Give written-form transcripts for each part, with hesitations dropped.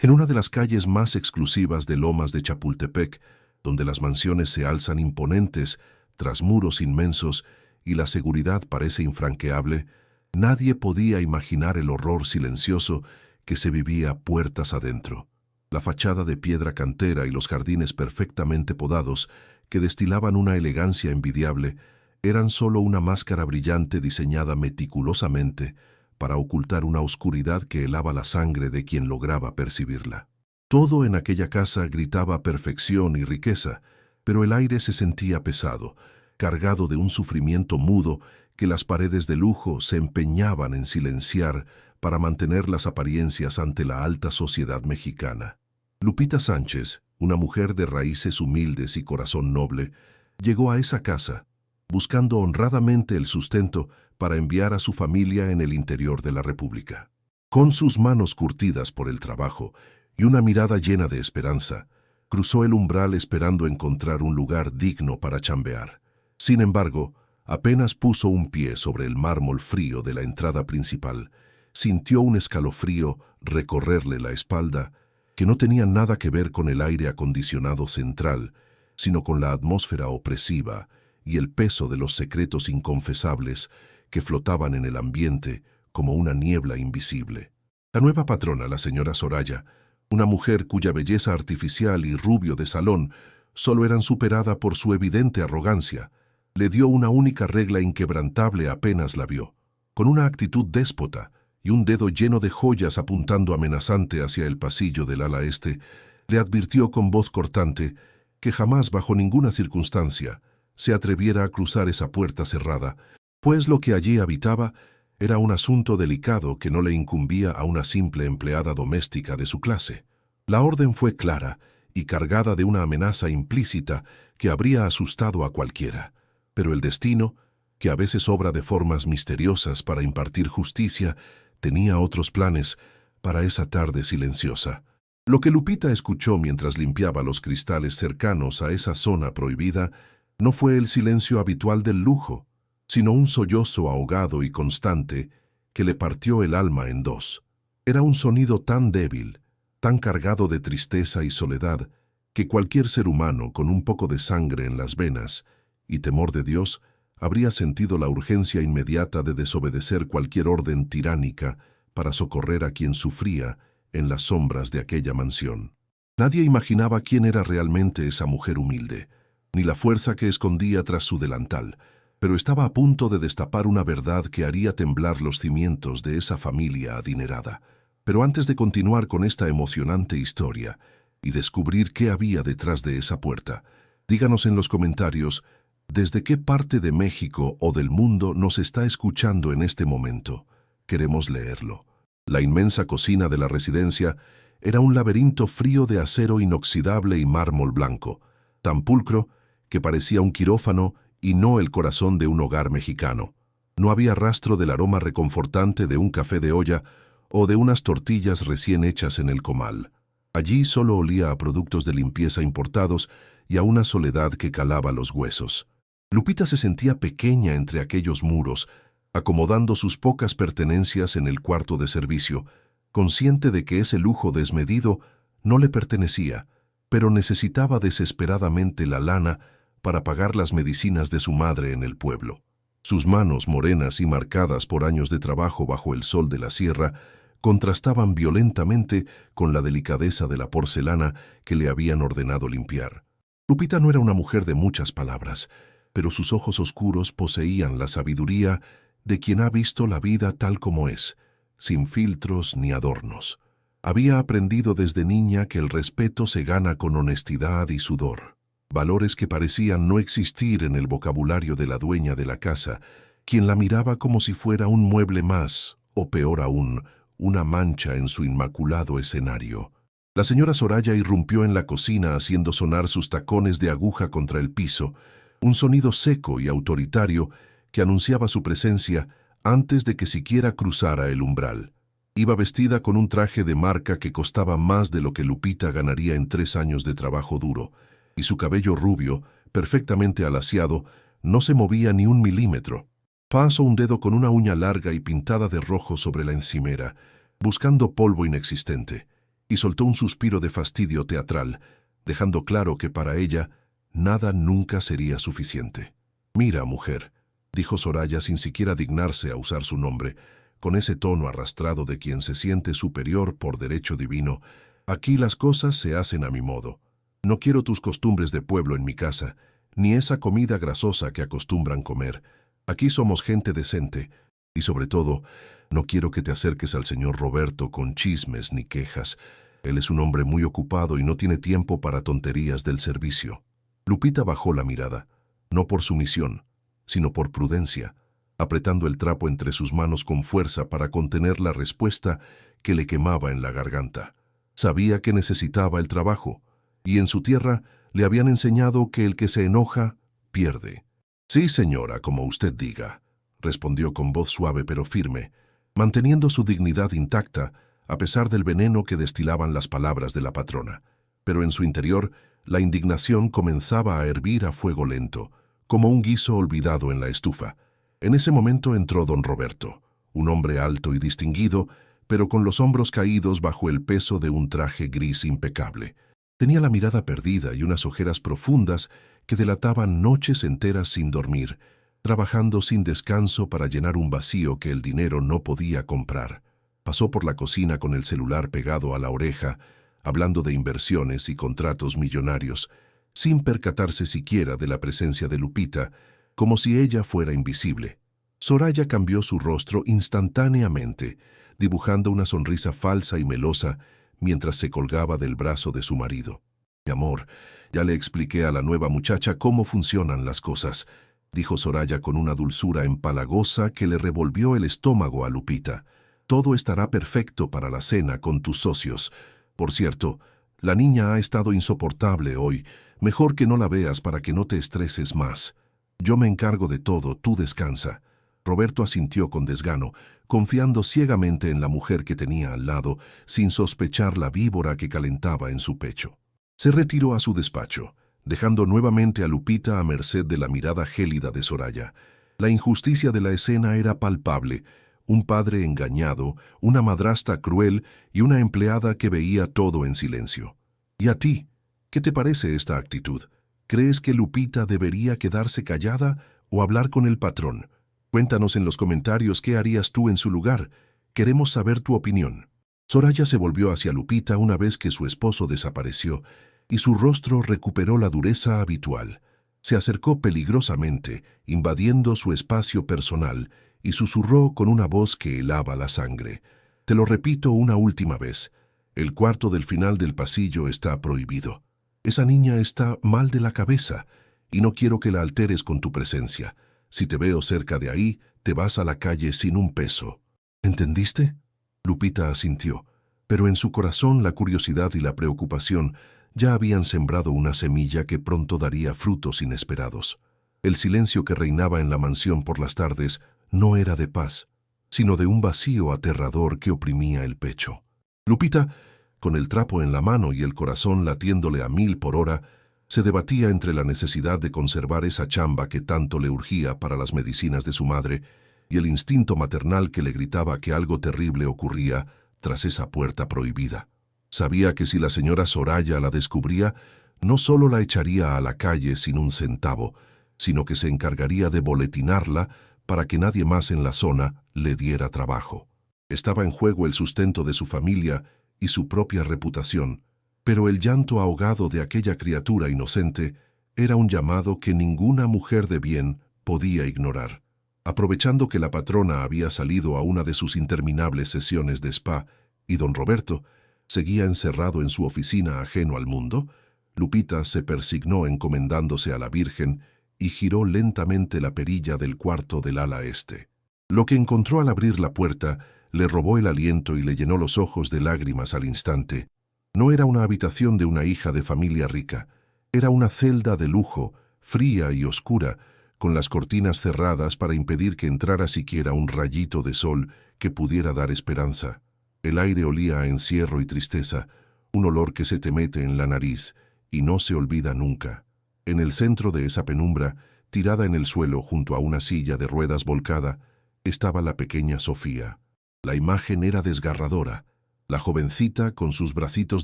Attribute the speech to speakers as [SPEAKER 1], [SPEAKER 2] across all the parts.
[SPEAKER 1] En una de las calles más exclusivas de Lomas de Chapultepec, donde las mansiones se alzan imponentes tras muros inmensos y la seguridad parece infranqueable, nadie podía imaginar el horror silencioso que se vivía puertas adentro. La fachada de piedra cantera y los jardines perfectamente podados, que destilaban una elegancia envidiable, eran solo una máscara brillante diseñada meticulosamente para ocultar una oscuridad que helaba la sangre de quien lograba percibirla. Todo en aquella casa gritaba perfección y riqueza, pero el aire se sentía pesado, cargado de un sufrimiento mudo que las paredes de lujo se empeñaban en silenciar para mantener las apariencias ante la alta sociedad mexicana. Lupita Sánchez, una mujer de raíces humildes y corazón noble, llegó a esa casa, buscando honradamente el sustento para enviar a su familia en el interior de la República. Con sus manos curtidas por el trabajo y una mirada llena de esperanza, cruzó el umbral esperando encontrar un lugar digno para chambear. Sin embargo, apenas puso un pie sobre el mármol frío de la entrada principal, sintió un escalofrío recorrerle la espalda que no tenía nada que ver con el aire acondicionado central, sino con la atmósfera opresiva y el peso de los secretos inconfesables que flotaban en el ambiente como una niebla invisible. La nueva patrona, la señora Soraya, una mujer cuya belleza artificial y rubio de salón solo eran superada por su evidente arrogancia, le dio una única regla inquebrantable apenas la vio. Con una actitud déspota y un dedo lleno de joyas apuntando amenazante hacia el pasillo del ala este, le advirtió con voz cortante que jamás bajo ninguna circunstancia se atreviera a cruzar esa puerta cerrada, pues lo que allí habitaba era un asunto delicado que no le incumbía a una simple empleada doméstica de su clase. La orden fue clara y cargada de una amenaza implícita que habría asustado a cualquiera, pero el destino, que a veces obra de formas misteriosas para impartir justicia, tenía otros planes para esa tarde silenciosa. Lo que Lupita escuchó mientras limpiaba los cristales cercanos a esa zona prohibida no fue el silencio habitual del lujo, sino un sollozo ahogado y constante que le partió el alma en dos. Era un sonido tan débil, tan cargado de tristeza y soledad, que cualquier ser humano con un poco de sangre en las venas y temor de Dios habría sentido la urgencia inmediata de desobedecer cualquier orden tiránica para socorrer a quien sufría en las sombras de aquella mansión. Nadie imaginaba quién era realmente esa mujer humilde, ni la fuerza que escondía tras su delantal, pero estaba a punto de destapar una verdad que haría temblar los cimientos de esa familia adinerada. Pero antes de continuar con esta emocionante historia y descubrir qué había detrás de esa puerta, díganos en los comentarios desde qué parte de México o del mundo nos está escuchando en este momento. Queremos leerlo. La inmensa cocina de la residencia era un laberinto frío de acero inoxidable y mármol blanco, tan pulcro que parecía un quirófano y no el corazón de un hogar mexicano. No había rastro del aroma reconfortante de un café de olla o de unas tortillas recién hechas en el comal. Allí solo olía a productos de limpieza importados y a una soledad que calaba los huesos. Lupita se sentía pequeña entre aquellos muros, acomodando sus pocas pertenencias en el cuarto de servicio, consciente de que ese lujo desmedido no le pertenecía, pero necesitaba desesperadamente la lana para pagar las medicinas de su madre en el pueblo. Sus manos morenas y marcadas por años de trabajo bajo el sol de la sierra contrastaban violentamente con la delicadeza de la porcelana que le habían ordenado limpiar. Lupita no era una mujer de muchas palabras, pero sus ojos oscuros poseían la sabiduría de quien ha visto la vida tal como es, sin filtros ni adornos. Había aprendido desde niña que el respeto se gana con honestidad y sudor, valores que parecían no existir en el vocabulario de la dueña de la casa, quien la miraba como si fuera un mueble más, o peor aún, una mancha en su inmaculado escenario. La señora Soraya irrumpió en la cocina haciendo sonar sus tacones de aguja contra el piso, un sonido seco y autoritario que anunciaba su presencia antes de que siquiera cruzara el umbral. Iba vestida con un traje de marca que costaba más de lo que Lupita ganaría en 3 años de trabajo duro, y su cabello rubio, perfectamente alaciado, no se movía ni un milímetro. Pasó un dedo con una uña larga y pintada de rojo sobre la encimera, buscando polvo inexistente, y soltó un suspiro de fastidio teatral, dejando claro que para ella nada nunca sería suficiente. «Mira, mujer», dijo Soraya sin siquiera dignarse a usar su nombre, con ese tono arrastrado de quien se siente superior por derecho divino, «aquí las cosas se hacen a mi modo. No quiero tus costumbres de pueblo en mi casa, ni esa comida grasosa que acostumbran comer. Aquí somos gente decente, y sobre todo, no quiero que te acerques al señor Roberto con chismes ni quejas. Él es un hombre muy ocupado y no tiene tiempo para tonterías del servicio». Lupita bajó la mirada, no por sumisión, sino por prudencia, apretando el trapo entre sus manos con fuerza para contener la respuesta que le quemaba en la garganta. Sabía que necesitaba el trabajo, y en su tierra le habían enseñado que el que se enoja, pierde. «Sí, señora, como usted diga», respondió con voz suave pero firme, manteniendo su dignidad intacta a pesar del veneno que destilaban las palabras de la patrona. Pero en su interior, la indignación comenzaba a hervir a fuego lento, como un guiso olvidado en la estufa. En ese momento entró don Roberto, un hombre alto y distinguido, pero con los hombros caídos bajo el peso de un traje gris impecable. Tenía la mirada perdida y unas ojeras profundas que delataban noches enteras sin dormir, trabajando sin descanso para llenar un vacío que el dinero no podía comprar. Pasó por la cocina con el celular pegado a la oreja, hablando de inversiones y contratos millonarios, sin percatarse siquiera de la presencia de Lupita, como si ella fuera invisible. Soraya cambió su rostro instantáneamente, dibujando una sonrisa falsa y melosa mientras se colgaba del brazo de su marido. «Mi amor, ya le expliqué a la nueva muchacha cómo funcionan las cosas», dijo Soraya con una dulzura empalagosa que le revolvió el estómago a Lupita. «Todo estará perfecto para la cena con tus socios. Por cierto, la niña ha estado insoportable hoy. Mejor que no la veas para que no te estreses más. Yo me encargo de todo, tú descansa». Roberto asintió con desgano, confiando ciegamente en la mujer que tenía al lado, sin sospechar la víbora que calentaba en su pecho. Se retiró a su despacho, dejando nuevamente a Lupita a merced de la mirada gélida de Soraya. La injusticia de la escena era palpable: un padre engañado, una madrastra cruel y una empleada que veía todo en silencio. ¿Y a ti? ¿Qué te parece esta actitud? ¿Crees que Lupita debería quedarse callada o hablar con el patrón? Cuéntanos en los comentarios qué harías tú en su lugar. Queremos saber tu opinión. Soraya se volvió hacia Lupita una vez que su esposo desapareció, y su rostro recuperó la dureza habitual. Se acercó peligrosamente, invadiendo su espacio personal, y susurró con una voz que helaba la sangre: «Te lo repito una última vez. El cuarto del final del pasillo está prohibido. Esa niña está mal de la cabeza, y no quiero que la alteres con tu presencia. Si te veo cerca de ahí, te vas a la calle sin un peso». «¿Entendiste?». Lupita asintió, pero en su corazón la curiosidad y la preocupación ya habían sembrado una semilla que pronto daría frutos inesperados. El silencio que reinaba en la mansión por las tardes no era de paz, sino de un vacío aterrador que oprimía el pecho. Lupita, con el trapo en la mano y el corazón latiéndole a 1000 por hora, se debatía entre la necesidad de conservar esa chamba que tanto le urgía para las medicinas de su madre y el instinto maternal que le gritaba que algo terrible ocurría tras esa puerta prohibida. Sabía que si la señora Soraya la descubría, no solo la echaría a la calle sin un centavo, sino que se encargaría de boletinarla para que nadie más en la zona le diera trabajo. Estaba en juego el sustento de su familia y su propia reputación, pero el llanto ahogado de aquella criatura inocente era un llamado que ninguna mujer de bien podía ignorar. Aprovechando que la patrona había salido a una de sus interminables sesiones de spa y don Roberto seguía encerrado en su oficina ajeno al mundo, Lupita se persignó encomendándose a la Virgen y giró lentamente la perilla del cuarto del ala este. Lo que encontró al abrir la puerta le robó el aliento y le llenó los ojos de lágrimas al instante. No era una habitación de una hija de familia rica, era una celda de lujo, fría y oscura, con las cortinas cerradas para impedir que entrara siquiera un rayito de sol que pudiera dar esperanza. El aire olía a encierro y tristeza, un olor que se te mete en la nariz y no se olvida nunca. En el centro de esa penumbra, tirada en el suelo junto a una silla de ruedas volcada, estaba la pequeña Sofía. La imagen era desgarradora. La jovencita, con sus bracitos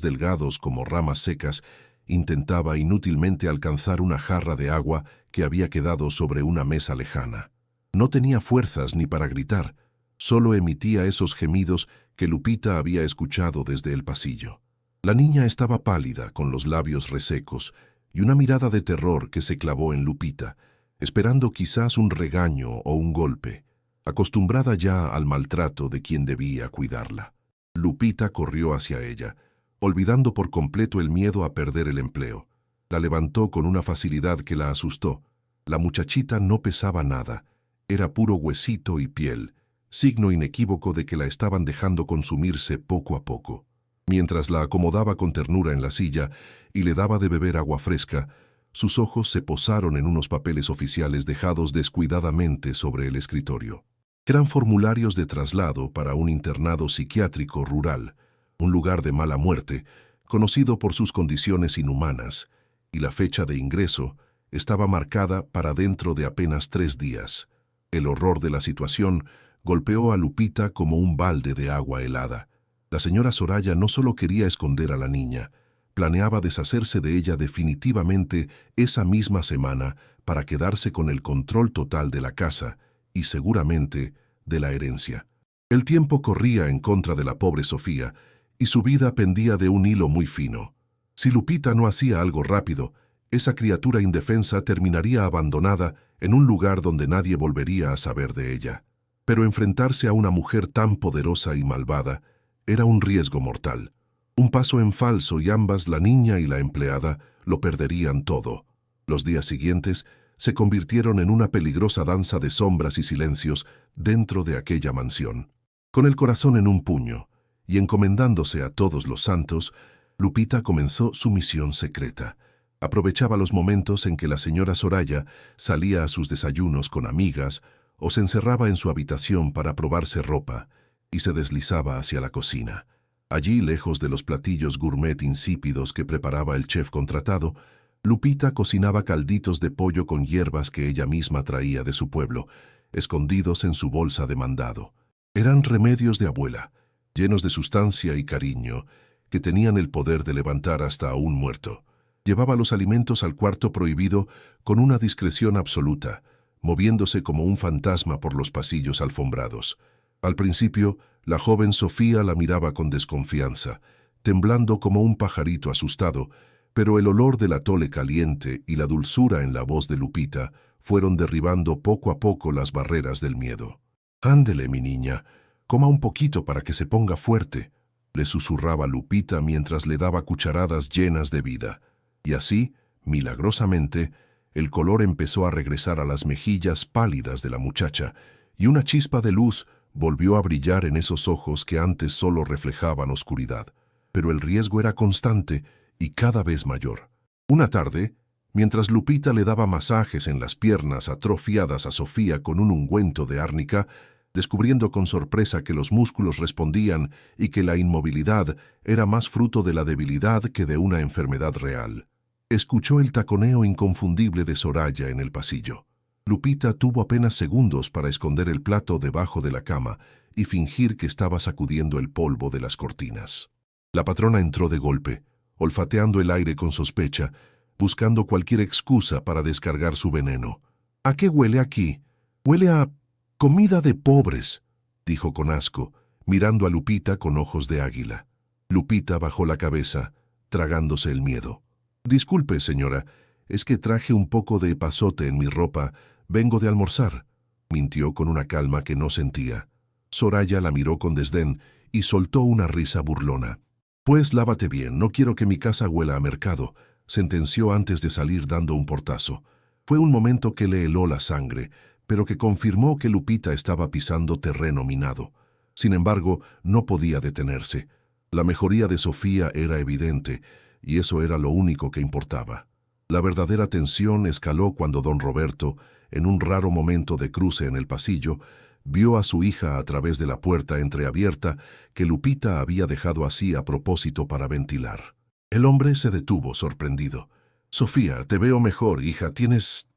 [SPEAKER 1] delgados como ramas secas, intentaba inútilmente alcanzar una jarra de agua que había quedado sobre una mesa lejana. No tenía fuerzas ni para gritar, solo emitía esos gemidos que Lupita había escuchado desde el pasillo. La niña estaba pálida, con los labios resecos, y una mirada de terror que se clavó en Lupita, esperando quizás un regaño o un golpe, acostumbrada ya al maltrato de quien debía cuidarla. Lupita corrió hacia ella, olvidando por completo el miedo a perder el empleo. La levantó con una facilidad que la asustó. La muchachita no pesaba nada, era puro huesito y piel, signo inequívoco de que la estaban dejando consumirse poco a poco. Mientras la acomodaba con ternura en la silla y le daba de beber agua fresca, sus ojos se posaron en unos papeles oficiales dejados descuidadamente sobre el escritorio. Eran formularios de traslado para un internado psiquiátrico rural, un lugar de mala muerte, conocido por sus condiciones inhumanas, y la fecha de ingreso estaba marcada para dentro de apenas 3 días. El horror de la situación golpeó a Lupita como un balde de agua helada. La señora Soraya no solo quería esconder a la niña, planeaba deshacerse de ella definitivamente esa misma semana para quedarse con el control total de la casa y seguramente de la herencia. El tiempo corría en contra de la pobre Sofía y su vida pendía de un hilo muy fino. Si Lupita no hacía algo rápido, esa criatura indefensa terminaría abandonada en un lugar donde nadie volvería a saber de ella. Pero enfrentarse a una mujer tan poderosa y malvada era un riesgo mortal. Un paso en falso y ambas, la niña y la empleada, lo perderían todo. Los días siguientes se convirtieron en una peligrosa danza de sombras y silencios dentro de aquella mansión. Con el corazón en un puño y encomendándose a todos los santos, Lupita comenzó su misión secreta. Aprovechaba los momentos en que la señora Soraya salía a sus desayunos con amigas o se encerraba en su habitación para probarse ropa y se deslizaba hacia la cocina. Allí, lejos de los platillos gourmet insípidos que preparaba el chef contratado, Lupita cocinaba calditos de pollo con hierbas que ella misma traía de su pueblo, escondidos en su bolsa de mandado. Eran remedios de abuela, llenos de sustancia y cariño, que tenían el poder de levantar hasta a un muerto. Llevaba los alimentos al cuarto prohibido con una discreción absoluta, moviéndose como un fantasma por los pasillos alfombrados. Al principio, la joven Sofía la miraba con desconfianza, temblando como un pajarito asustado, pero el olor del atole caliente y la dulzura en la voz de Lupita fueron derribando poco a poco las barreras del miedo. «Ándele, mi niña, coma un poquito para que se ponga fuerte», le susurraba Lupita mientras le daba cucharadas llenas de vida. Y así, milagrosamente, el color empezó a regresar a las mejillas pálidas de la muchacha, y una chispa de luz volvió a brillar en esos ojos que antes solo reflejaban oscuridad. Pero el riesgo era constante y cada vez mayor. Una tarde, mientras Lupita le daba masajes en las piernas atrofiadas a Sofía con un ungüento de árnica, descubriendo con sorpresa que los músculos respondían y que la inmovilidad era más fruto de la debilidad que de una enfermedad real, escuchó el taconeo inconfundible de Soraya en el pasillo. Lupita tuvo apenas segundos para esconder el plato debajo de la cama y fingir que estaba sacudiendo el polvo de las cortinas. La patrona entró de golpe, olfateando el aire con sospecha, buscando cualquier excusa para descargar su veneno. «¿A qué huele aquí? Huele a comida de pobres», dijo con asco, mirando a Lupita con ojos de águila. Lupita bajó la cabeza, tragándose el miedo. «Disculpe, señora, es que traje un poco de epazote en mi ropa. Vengo de almorzar», mintió con una calma que no sentía. Soraya la miró con desdén y soltó una risa burlona. «Pues lávate bien, no quiero que mi casa huela a mercado», sentenció antes de salir dando un portazo. Fue un momento que le heló la sangre, pero que confirmó que Lupita estaba pisando terreno minado. Sin embargo, no podía detenerse. La mejoría de Sofía era evidente, y eso era lo único que importaba. La verdadera tensión escaló cuando don Roberto, en un raro momento de cruce en el pasillo, vio a su hija a través de la puerta entreabierta que Lupita había dejado así a propósito para ventilar. El hombre se detuvo, sorprendido. «Sofía, te veo mejor, hija. Tienes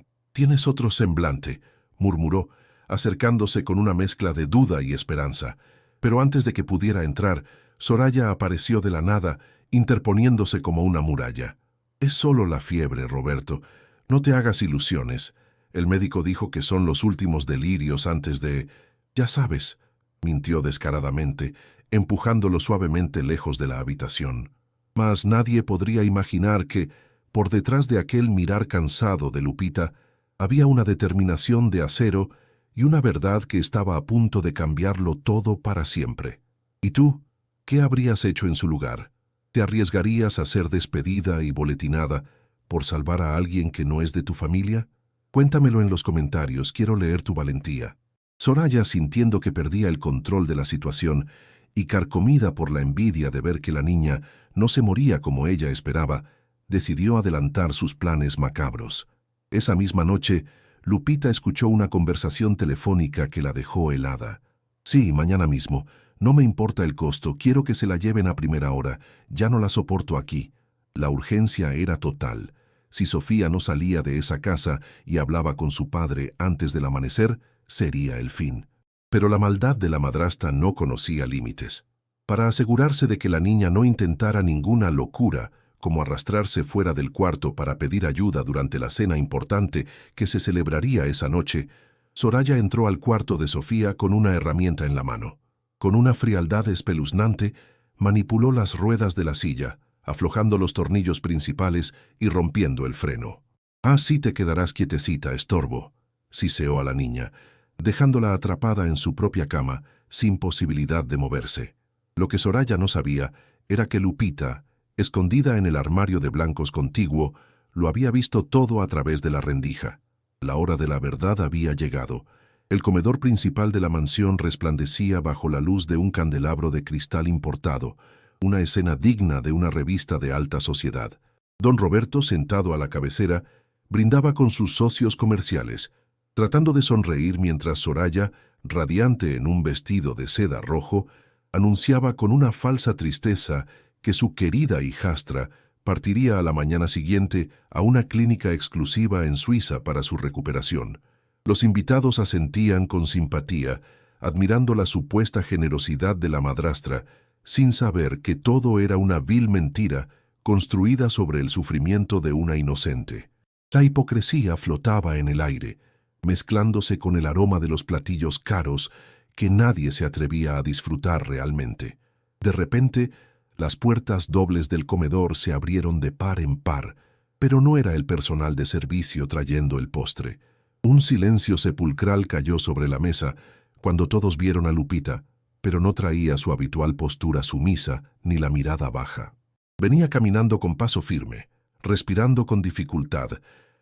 [SPEAKER 1] otro semblante», murmuró, acercándose con una mezcla de duda y esperanza. Pero antes de que pudiera entrar, Soraya apareció de la nada, interponiéndose como una muralla. «Es solo la fiebre, Roberto. No te hagas ilusiones. El médico dijo que son los últimos delirios antes de... Ya sabes», mintió descaradamente, empujándolo suavemente lejos de la habitación. Mas nadie podría imaginar que, por detrás de aquel mirar cansado de Lupita, había una determinación de acero y una verdad que estaba a punto de cambiarlo todo para siempre. ¿Y tú? ¿Qué habrías hecho en su lugar? ¿Te arriesgarías a ser despedida y boletinada por salvar a alguien que no es de tu familia? Cuéntamelo en los comentarios, quiero leer tu valentía. Soraya, sintiendo que perdía el control de la situación y carcomida por la envidia de ver que la niña no se moría como ella esperaba, decidió adelantar sus planes macabros. Esa misma noche, Lupita escuchó una conversación telefónica que la dejó helada. «Sí, mañana mismo. No me importa el costo, quiero que se la lleven a primera hora. Ya no la soporto aquí». La urgencia era total. Si Sofía no salía de esa casa y hablaba con su padre antes del amanecer, sería el fin. Pero la maldad de la madrastra no conocía límites. Para asegurarse de que la niña no intentara ninguna locura, como arrastrarse fuera del cuarto para pedir ayuda durante la cena importante que se celebraría esa noche, Soraya entró al cuarto de Sofía con una herramienta en la mano. Con una frialdad espeluznante, manipuló las ruedas de la silla, aflojando los tornillos principales y rompiendo el freno. «Así te quedarás quietecita, estorbo», siseó a la niña, dejándola atrapada en su propia cama, sin posibilidad de moverse. Lo que Soraya no sabía era que Lupita, escondida en el armario de blancos contiguo, lo había visto todo a través de la rendija. La hora de la verdad había llegado. El comedor principal de la mansión resplandecía bajo la luz de un candelabro de cristal importado, una escena digna de una revista de alta sociedad. Don Roberto, sentado a la cabecera, brindaba con sus socios comerciales, tratando de sonreír mientras Soraya, radiante en un vestido de seda rojo, anunciaba con una falsa tristeza que su querida hijastra partiría a la mañana siguiente a una clínica exclusiva en Suiza para su recuperación. Los invitados asentían con simpatía, admirando la supuesta generosidad de la madrastra, sin saber que todo era una vil mentira construida sobre el sufrimiento de una inocente. La hipocresía flotaba en el aire, mezclándose con el aroma de los platillos caros que nadie se atrevía a disfrutar realmente. De repente, las puertas dobles del comedor se abrieron de par en par, pero no era el personal de servicio trayendo el postre. Un silencio sepulcral cayó sobre la mesa cuando todos vieron a Lupita, pero no traía su habitual postura sumisa ni la mirada baja. Venía caminando con paso firme, respirando con dificultad,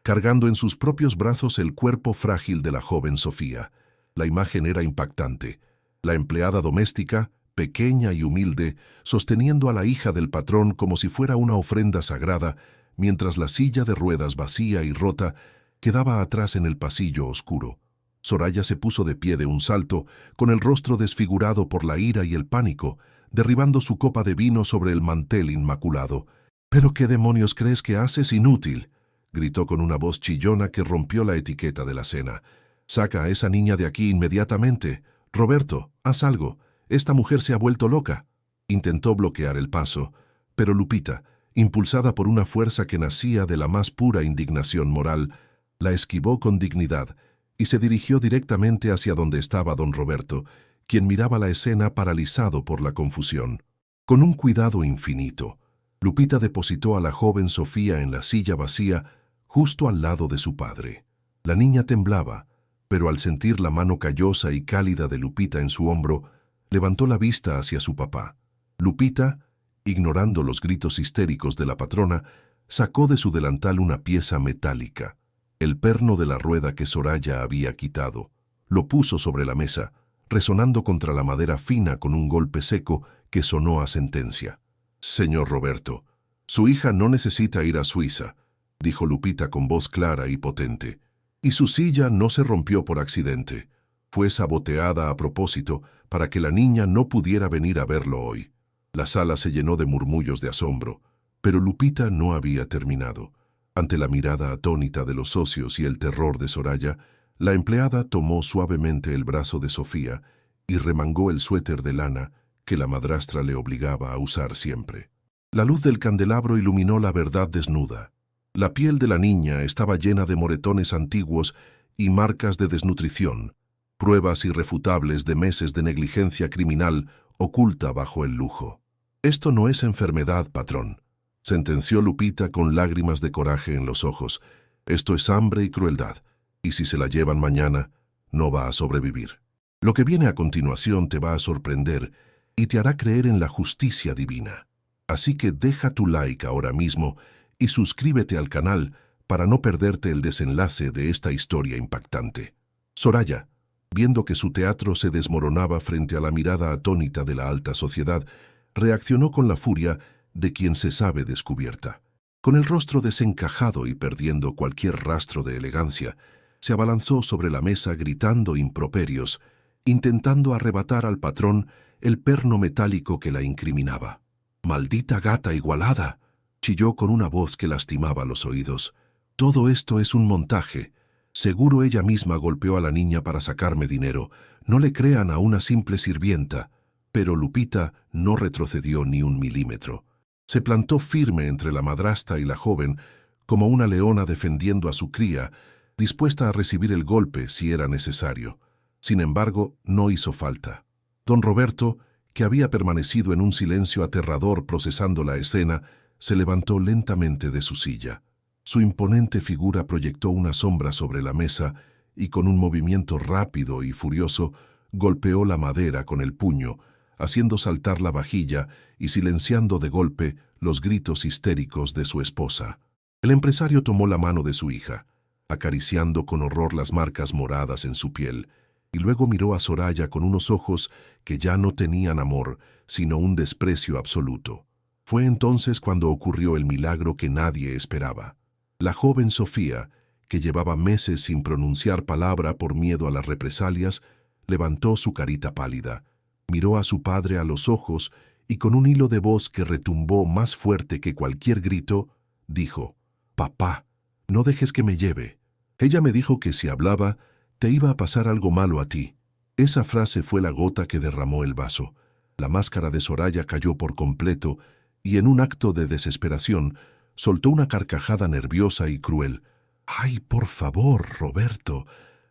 [SPEAKER 1] cargando en sus propios brazos el cuerpo frágil de la joven Sofía. La imagen era impactante. La empleada doméstica, pequeña y humilde, sosteniendo a la hija del patrón como si fuera una ofrenda sagrada, mientras la silla de ruedas vacía y rota quedaba atrás en el pasillo oscuro. Soraya se puso de pie de un salto, con el rostro desfigurado por la ira y el pánico, derribando su copa de vino sobre el mantel inmaculado. «¿Pero qué demonios crees que haces, inútil?», gritó con una voz chillona que rompió la etiqueta de la cena. «Saca a esa niña de aquí inmediatamente. Roberto, haz algo. Esta mujer se ha vuelto loca». Intentó bloquear el paso, pero Lupita, impulsada por una fuerza que nacía de la más pura indignación moral, la esquivó con dignidad y se dirigió directamente hacia donde estaba don Roberto, quien miraba la escena paralizado por la confusión. Con un cuidado infinito, Lupita depositó a la joven Sofía en la silla vacía justo al lado de su padre. La niña temblaba, pero al sentir la mano callosa y cálida de Lupita en su hombro, levantó la vista hacia su papá. Lupita, ignorando los gritos histéricos de la patrona, sacó de su delantal una pieza metálica, el perno de la rueda que Soraya había quitado. Lo puso sobre la mesa, resonando contra la madera fina con un golpe seco que sonó a sentencia. «Señor Roberto, su hija no necesita ir a Suiza», dijo Lupita con voz clara y potente. «Y su silla no se rompió por accidente. Fue saboteada a propósito para que la niña no pudiera venir a verlo hoy». La sala se llenó de murmullos de asombro, pero Lupita no había terminado. Ante la mirada atónita de los socios y el terror de Soraya, la empleada tomó suavemente el brazo de Sofía y remangó el suéter de lana que la madrastra le obligaba a usar siempre. La luz del candelabro iluminó la verdad desnuda. La piel de la niña estaba llena de moretones antiguos y marcas de desnutrición, pruebas irrefutables de meses de negligencia criminal oculta bajo el lujo. «Esto no es enfermedad, patrón», sentenció Lupita con lágrimas de coraje en los ojos. «Esto es hambre y crueldad, y si se la llevan mañana, no va a sobrevivir. Lo que viene a continuación te va a sorprender y te hará creer en la justicia divina. Así que deja tu like ahora mismo y suscríbete al canal para no perderte el desenlace de esta historia impactante». Soraya, viendo que su teatro se desmoronaba frente a la mirada atónita de la alta sociedad, reaccionó con la furia de quien se sabe descubierta. Con el rostro desencajado y perdiendo cualquier rastro de elegancia, se abalanzó sobre la mesa gritando improperios, intentando arrebatar al patrón el perno metálico que la incriminaba. «¡Maldita gata igualada!», chilló con una voz que lastimaba los oídos. «Todo esto es un montaje. Seguro ella misma golpeó a la niña para sacarme dinero. No le crean a una simple sirvienta». Pero Lupita no retrocedió ni un milímetro. Se plantó firme entre la madrastra y la joven, como una leona defendiendo a su cría, dispuesta a recibir el golpe si era necesario. Sin embargo, no hizo falta. Don Roberto, que había permanecido en un silencio aterrador procesando la escena, se levantó lentamente de su silla. Su imponente figura proyectó una sombra sobre la mesa y con un movimiento rápido y furioso golpeó la madera con el puño, haciendo saltar la vajilla y silenciando de golpe los gritos histéricos de su esposa. El empresario tomó la mano de su hija, acariciando con horror las marcas moradas en su piel, y luego miró a Soraya con unos ojos que ya no tenían amor, sino un desprecio absoluto. Fue entonces cuando ocurrió el milagro que nadie esperaba. La joven Sofía, que llevaba meses sin pronunciar palabra por miedo a las represalias, levantó su carita pálida, miró a su padre a los ojos y con un hilo de voz que retumbó más fuerte que cualquier grito, dijo: «Papá, no dejes que me lleve. Ella me dijo que si hablaba, te iba a pasar algo malo a ti». Esa frase fue la gota que derramó el vaso. La máscara de Soraya cayó por completo y en un acto de desesperación soltó una carcajada nerviosa y cruel. «Ay, por favor, Roberto,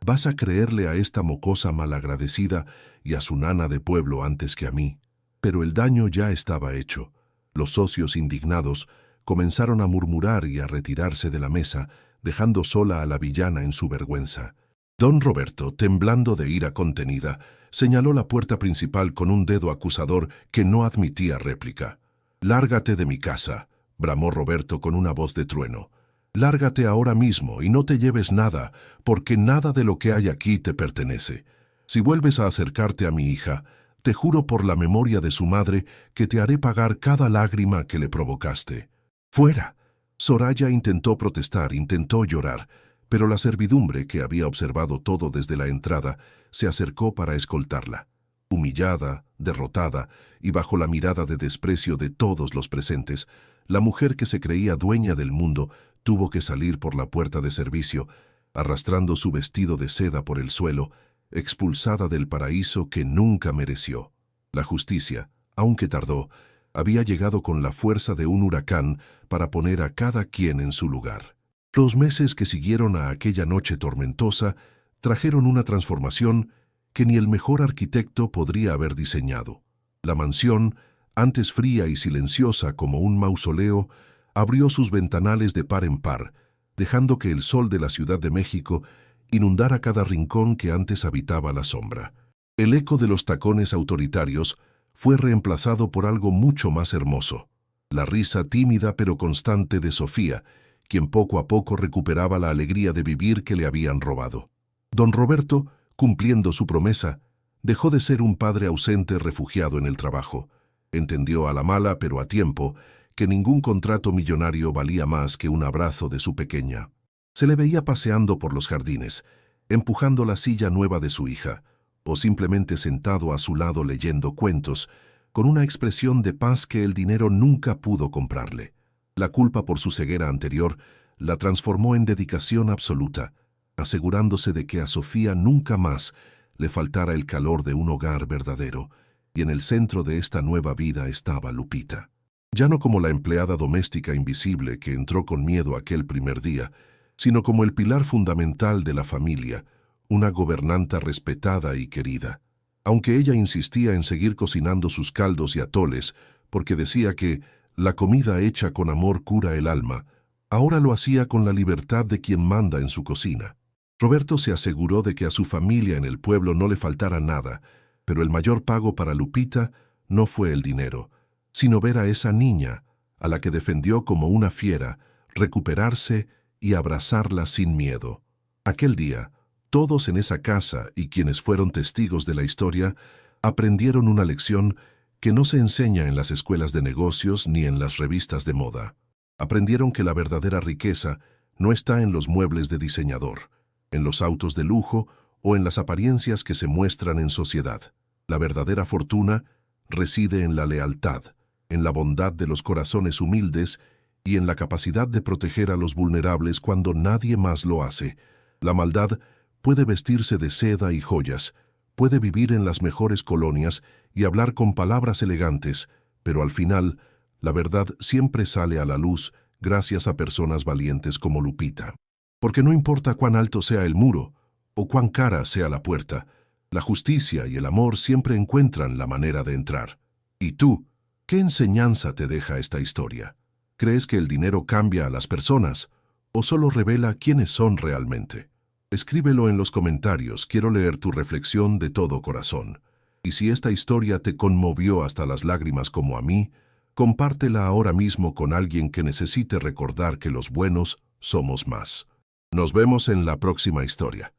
[SPEAKER 1] vas a creerle a esta mocosa malagradecida y a su nana de pueblo antes que a mí». Pero el daño ya estaba hecho. Los socios indignados comenzaron a murmurar y a retirarse de la mesa, dejando sola a la villana en su vergüenza. Don Roberto, temblando de ira contenida, señaló la puerta principal con un dedo acusador que no admitía réplica. «Lárgate de mi casa», bramó Roberto con una voz de trueno. «Lárgate ahora mismo y no te lleves nada, porque nada de lo que hay aquí te pertenece. Si vuelves a acercarte a mi hija, te juro por la memoria de su madre que te haré pagar cada lágrima que le provocaste». «¡Fuera!». Soraya intentó protestar, intentó llorar, pero la servidumbre, que había observado todo desde la entrada, se acercó para escoltarla. Humillada, derrotada y bajo la mirada de desprecio de todos los presentes, la mujer que se creía dueña del mundo tuvo que salir por la puerta de servicio, arrastrando su vestido de seda por el suelo, expulsada del paraíso que nunca mereció. La justicia, aunque tardó, había llegado con la fuerza de un huracán para poner a cada quien en su lugar. Los meses que siguieron a aquella noche tormentosa trajeron una transformación que ni el mejor arquitecto podría haber diseñado. La mansión, antes fría y silenciosa como un mausoleo, abrió sus ventanales de par en par, dejando que el sol de la Ciudad de México inundara cada rincón que antes habitaba la sombra. El eco de los tacones autoritarios fue reemplazado por algo mucho más hermoso: la risa tímida pero constante de Sofía, quien poco a poco recuperaba la alegría de vivir que le habían robado. Don Roberto, cumpliendo su promesa, dejó de ser un padre ausente refugiado en el trabajo. Entendió a la mala, pero a tiempo, que ningún contrato millonario valía más que un abrazo de su pequeña. Se le veía paseando por los jardines, empujando la silla nueva de su hija, o simplemente sentado a su lado leyendo cuentos, con una expresión de paz que el dinero nunca pudo comprarle. La culpa por su ceguera anterior la transformó en dedicación absoluta, asegurándose de que a Sofía nunca más le faltara el calor de un hogar verdadero, y en el centro de esta nueva vida estaba Lupita. Ya no como la empleada doméstica invisible que entró con miedo aquel primer día, sino como el pilar fundamental de la familia, una gobernanta respetada y querida. Aunque ella insistía en seguir cocinando sus caldos y atoles, porque decía que la comida hecha con amor cura el alma, ahora lo hacía con la libertad de quien manda en su cocina. Roberto se aseguró de que a su familia en el pueblo no le faltara nada, pero el mayor pago para Lupita no fue el dinero, sino ver a esa niña, a la que defendió como una fiera, recuperarse y abrazarla sin miedo. Aquel día, todos en esa casa y quienes fueron testigos de la historia aprendieron una lección que no se enseña en las escuelas de negocios ni en las revistas de moda. Aprendieron que la verdadera riqueza no está en los muebles de diseñador, en los autos de lujo o en las apariencias que se muestran en sociedad. La verdadera fortuna reside en la lealtad, en la bondad de los corazones humildes y en la capacidad de proteger a los vulnerables cuando nadie más lo hace. La maldad puede vestirse de seda y joyas, puede vivir en las mejores colonias y hablar con palabras elegantes, pero al final, la verdad siempre sale a la luz gracias a personas valientes como Lupita. Porque no importa cuán alto sea el muro o cuán cara sea la puerta, la justicia y el amor siempre encuentran la manera de entrar. ¿Y tú, qué enseñanza te deja esta historia? ¿Crees que el dinero cambia a las personas o solo revela quiénes son realmente? Escríbelo en los comentarios, quiero leer tu reflexión de todo corazón. Y si esta historia te conmovió hasta las lágrimas como a mí, compártela ahora mismo con alguien que necesite recordar que los buenos somos más. Nos vemos en la próxima historia.